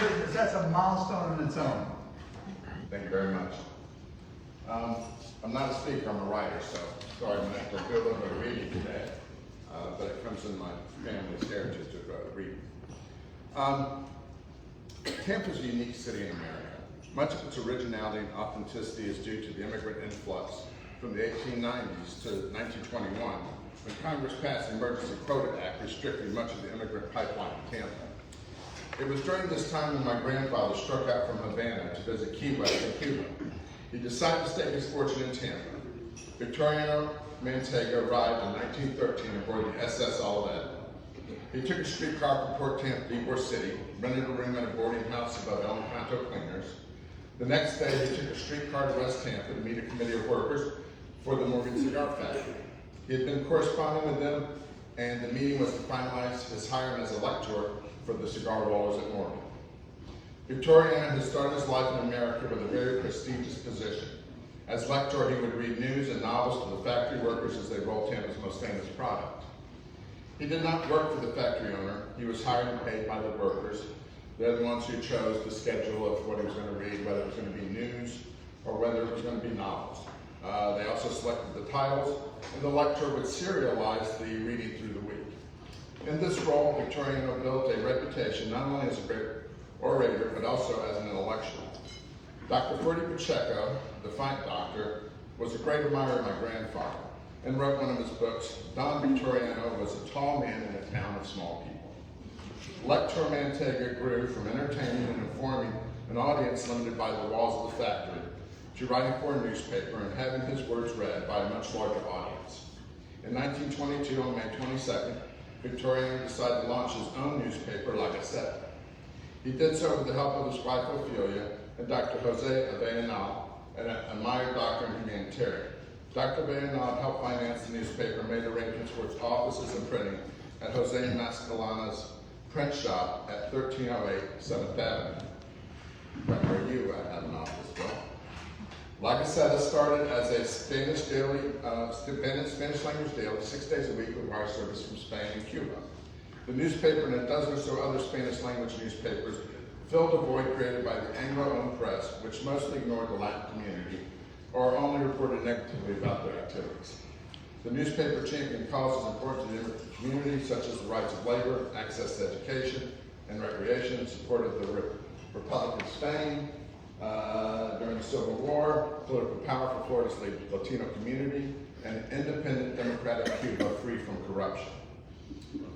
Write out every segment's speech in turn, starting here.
business. That's a milestone in its own. Thank you very much. I'm not a speaker, I'm a writer, so sorry, I'm going to have to do a little bit of reading today. But it comes in my family's heritage of reading. Tampa's a unique city in America. Much of its originality and authenticity is due to the immigrant influx from the 1890s to 1921, when Congress passed the Emergency Quota Act restricting much of the immigrant pipeline to Tampa. It was during this time when my grandfather struck out from Havana to visit Key West in Cuba. He decided to stake his fortune in Tampa. Victoriano Manteiga arrived in 1913 aboard the SS Olivet. He took a streetcar from Port Tampa to Ybor City, rented a room at a boarding house above El Encanto Cleaners. The next day, he took a streetcar to West Tampa to meet a committee of workers for the Morgan Cigar Factory. He had been corresponding with them, and the meeting was to finalize his hiring as a lecturer for the cigar rollers at Morgan. Victoriano had started his life in America with a very prestigious position. As lecturer, he would read news and novels to the factory workers as they rolled Tampa's most famous product. He did not work for the factory owner. He was hired and paid by the workers. They're the ones who chose the schedule of what he was going to read, whether it was going to be news or whether it was going to be novels. They also selected the titles, and the lecturer would serialize the reading through the week. In this role, Victoriano built a reputation not only as a great orator, but also as an intellectual. Dr. Ferdy Pacheco, the fight doctor, was a great admirer of my grandfather and wrote one of his books, Don Victoriano was a tall man in a town of small people. Lecturer Manteiga grew from entertaining and informing an audience limited by the walls of the factory to writing for a newspaper and having his words read by a much larger audience. In 1922, on May 22nd, Victoriano decided to launch his own newspaper, La Gaceta. He did so with the help of his wife Ophelia and Dr. Jose Avellanal, an admired doctor in humanitarian. Dr. Avellanal helped finance the newspaper and made arrangements for its offices and printing at Jose Mascalana's print shop at 1308 7th Avenue, right where you have an office, Bill. La Gaceta started as a Spanish language daily, 6 days a week with wire service from Spain and Cuba. The newspaper and a dozen or so other Spanish language newspapers filled a void created by the Anglo-owned press, which mostly ignored the Latin community or only reported negatively about their activities. The newspaper championed causes important to the immigrant community, such as the rights of labor, access to education and recreation, supported the Republic of Spain during the Civil War, political power for Florida's Latino community, and an independent democratic Cuba free from corruption.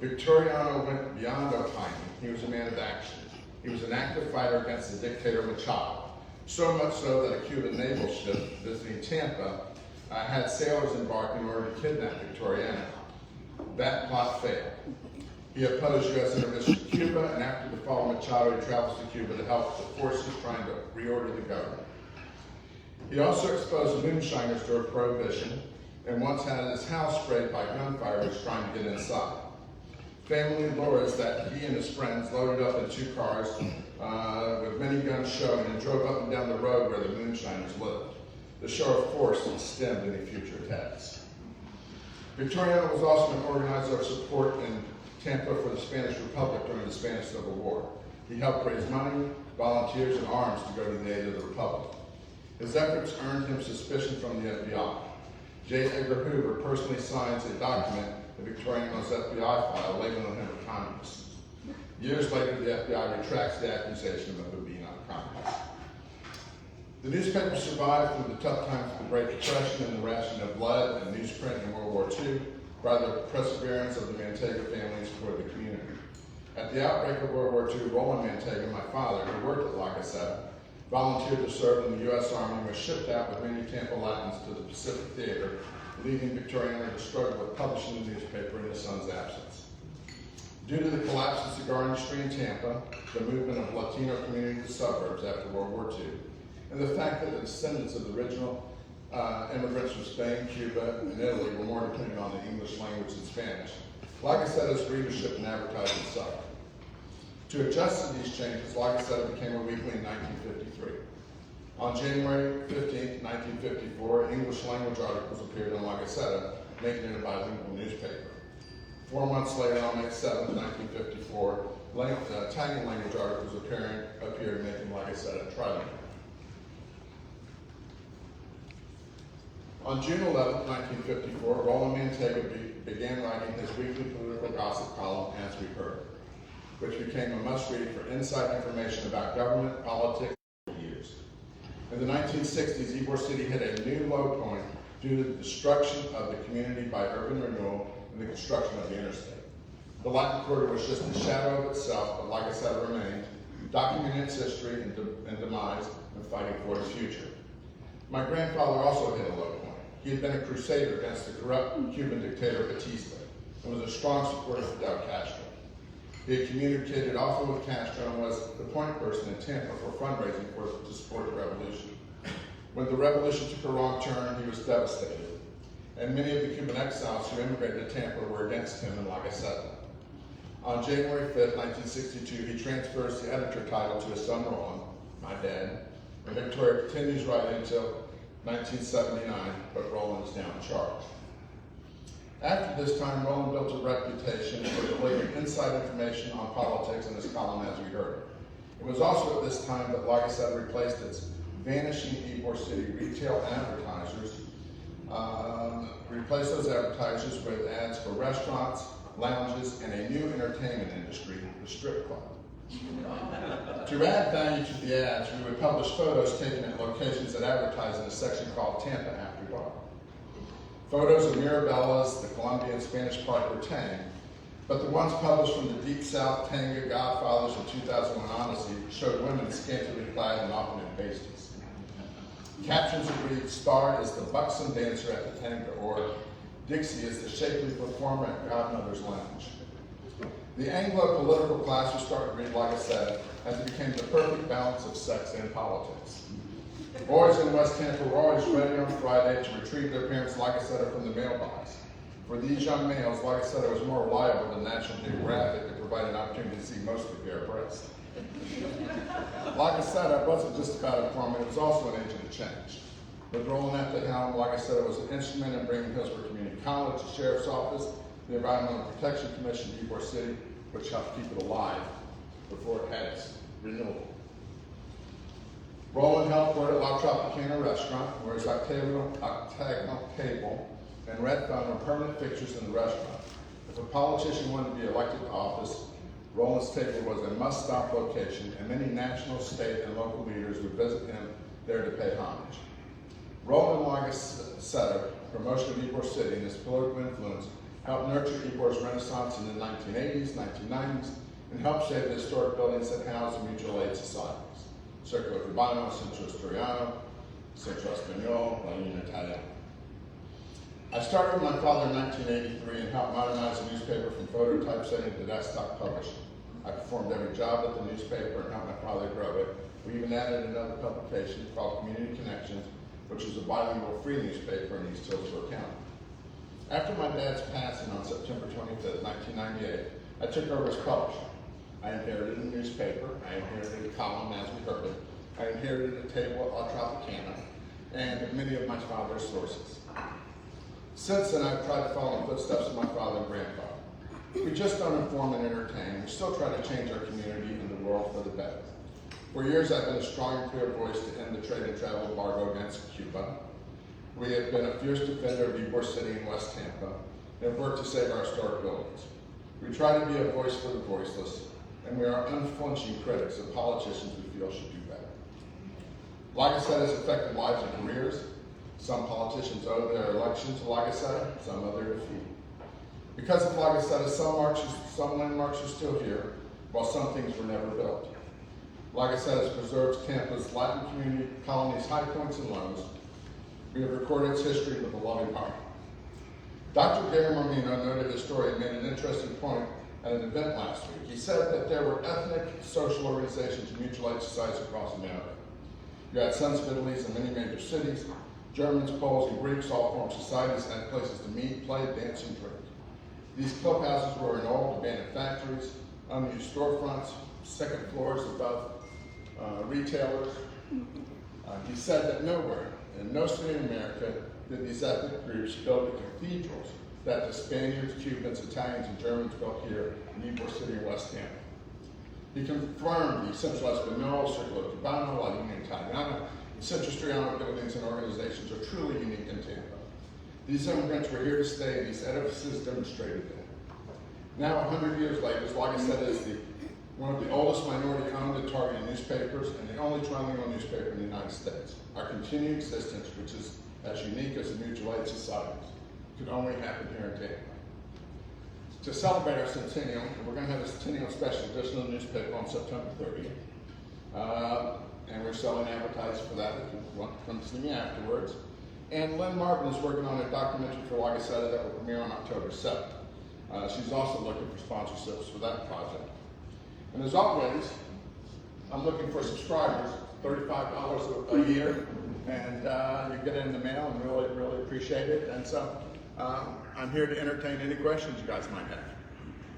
Victoriano went beyond opining. He was a man of action. He was an active fighter against the dictator Machado, so much so that a Cuban naval ship visiting Tampa had sailors embark in order to kidnap Victoriano. That plot failed. He opposed U.S. intervention in Cuba, and after the fall of Machado, he travels to Cuba to help the forces trying to reorder the government. He also exposed moonshiners during Prohibition, and once had his house sprayed by gunfighters trying to get inside. Family lore is that he and his friends loaded up in 2 cars with many guns showing and drove up and down the road where the moonshiners lived. The show of force stemmed any future attacks. Victoriano was also an organizer of support in Tampa for the Spanish Republic during the Spanish Civil War. He helped raise money, volunteers, and arms to go to the aid of the Republic. His efforts earned him suspicion from the FBI. J. Edgar Hoover personally signs a document, the Victoriano's FBI file, labeling him a communist. Years later, the FBI retracts the accusation of him being a communist. The newspaper survived through the tough times of the Great Depression and the rationing of lead and newsprint in World War II by the perseverance of the Manteiga family supported the community. At the outbreak of World War II, Roland Manteiga, my father, who worked at La Gaceta, volunteered to serve in the U.S. Army and was shipped out with many Tampa Latins to the Pacific Theater, leaving Victoriano to struggle with publishing the newspaper in his son's absence. Due to the collapse of the cigar industry in Tampa, the movement of Latino community to the suburbs after World War II, and the fact that the descendants of the original immigrants from Spain, Cuba, and Italy were more dependent on the English language than Spanish, La Gaceta's readership and advertising suffered. To adjust to these changes, La Gaceta became a weekly in 1953. On January 15, 1954, English language articles appeared in La Gaceta, making it a bilingual newspaper. 4 months later, on May 7, 1954, Italian language articles appeared making, like I said, a trilingual. On June 11, 1954, Roland Manteiga began writing his weekly political gossip column, As We Heard, which became a must-read for inside information about government, politics, for years. In the 1960s, Ybor City hit a new low point due to the destruction of the community by urban renewal and the construction of the interstate. The Latin Quarter was just a shadow of itself, but like I said, it remained, documenting its history and demise and fighting for its future. My grandfather also hit a low point. He had been a crusader against the corrupt Cuban dictator Batista and was a strong supporter of Fidel Castro. He had communicated often with Castro and was the point person in Tampa for fundraising to support the revolution. When the revolution took a wrong turn, he was devastated, and many of the Cuban exiles who immigrated to Tampa were against him in La Gaceta. On January 5, 1962, he transfers the editor title to his son Roland, my dad, and Victoria continues writing until 1979, but Roland is now in charge. After this time, Roland built a reputation for delivering inside information on politics in his column, As We Heard. It was also at this time that La Gaceta replaced its vanishing Ybor City retail advertisers, replaced those advertisers with ads for restaurants, lounges, and a new entertainment industry, the strip club. To add value to the ads, we would publish photos taken at locations that advertised in a section called Tampa After Dark. Photos of Mirabella's, the Colombian Spanish Park were tame, but the ones published from the Deep South, Tanga, Godfathers, and 2001 Odyssey showed women scantily clad and often in pasties. Captions would read, "Star is the buxom dancer at the Tanga," or "Dixie is the shapely performer at Godmother's Lounge." The Anglo-political class was starting to read, like I said, as it became the perfect balance of sex and politics. Boys in West Tampa were always ready on Friday to retrieve their parents' La Gaceta from the mailbox. For these young males, La Gaceta was more reliable than National Geographic that provided an opportunity to see most of their press. La Gaceta wasn't just about informing, it was also an agent of change. With Roland at the helm, La Gaceta was an instrument in bringing Hillsborough Community College, the Sheriff's Office, the Environmental Protection Commission to Ybor City, which helped keep it alive before it had its renewal. Roland helped work at La Tropicana restaurant, where his octagonal table and red phone were permanent fixtures in the restaurant. If a politician wanted to be elected to office, Roland's table was a must-stop location, and many national, state, and local leaders would visit him there to pay homage. Roland La Gaceta, promotion of Ybor City, and his political influence helped nurture Ybor's renaissance in the 1980s, 1990s, and helped shape the historic buildings that house the mutual aid societies. Circolo Cubano, Centro Asturiano, Centro Español, La Unión Italiana. I started with my father in 1983 and helped modernize the newspaper from photo typesetting to desktop publishing. I performed every job at the newspaper and helped my father grow it. We even added another publication called Community Connections, which is a bilingual free newspaper in East Hillsborough County. After my dad's passing on September 25, 1998, I took over as publisher. I inherited a newspaper, I inherited a column, As We Heard it, I inherited a table at La Tropicana, and many of my father's sources. Since then, I've tried to follow in the footsteps of my father and grandfather. We just don't inform and entertain, we still try to change our community and the world for the better. For years, I've been a strong and clear voice to end the trade and travel embargo against Cuba. We have been a fierce defender of Ybor City and West Tampa, and have worked to save our historic buildings. We try to be a voice for the voiceless, and we are unflinching critics of politicians we feel should do better. La Gaceta has affected lives and careers. Some politicians owe their election to La Gaceta, some owe their defeat. Because of La Gaceta, some landmarks are still here, while some things were never built. La Gaceta preserves Tampa's Latin community colony's high points and lows. We have recorded its history with a loving heart. Dr. Gary Marmino noted his story and made an interesting point at an event last week. He said that there were ethnic social organizations and mutual aid societies across America. You had Sons of Italy's in many major cities. Germans, Poles, and Greeks all formed societies and had places to meet, play, dance, and drink. These clubhouses were in old abandoned factories, unused storefronts, second floors above retailers. He said that nowhere, in no city in America, did these ethnic groups build the cathedrals that the Spaniards, Cubans, Italians, and Germans built here in Ybor City and West Tampa. He confirmed the Central Espanol, Circolo Cubano, La Union Italiana, and Centro-Striano buildings and organizations are truly unique in Tampa. These immigrants were here to stay, these edifices demonstrated that. Now, 100 years later, La Gaceta is one of the oldest minority-owned and targeted newspapers and the only trilingual newspaper in the United States. Our continued existence, which is as unique as the mutual aid societies, could only happen here in Tampa. To celebrate our centennial, we're going to have a centennial special edition of the newspaper on September 30th. And we're selling advertising for that if you want to come see me afterwards. And Lynn Marvin is working on a documentary for La Gaceta that will premiere on October 7th. She's also looking for sponsorships for that project. And as always, I'm looking for subscribers, $35 a year, and you get it in the mail and really, really appreciate it. And so I'm here to entertain any questions you guys might have.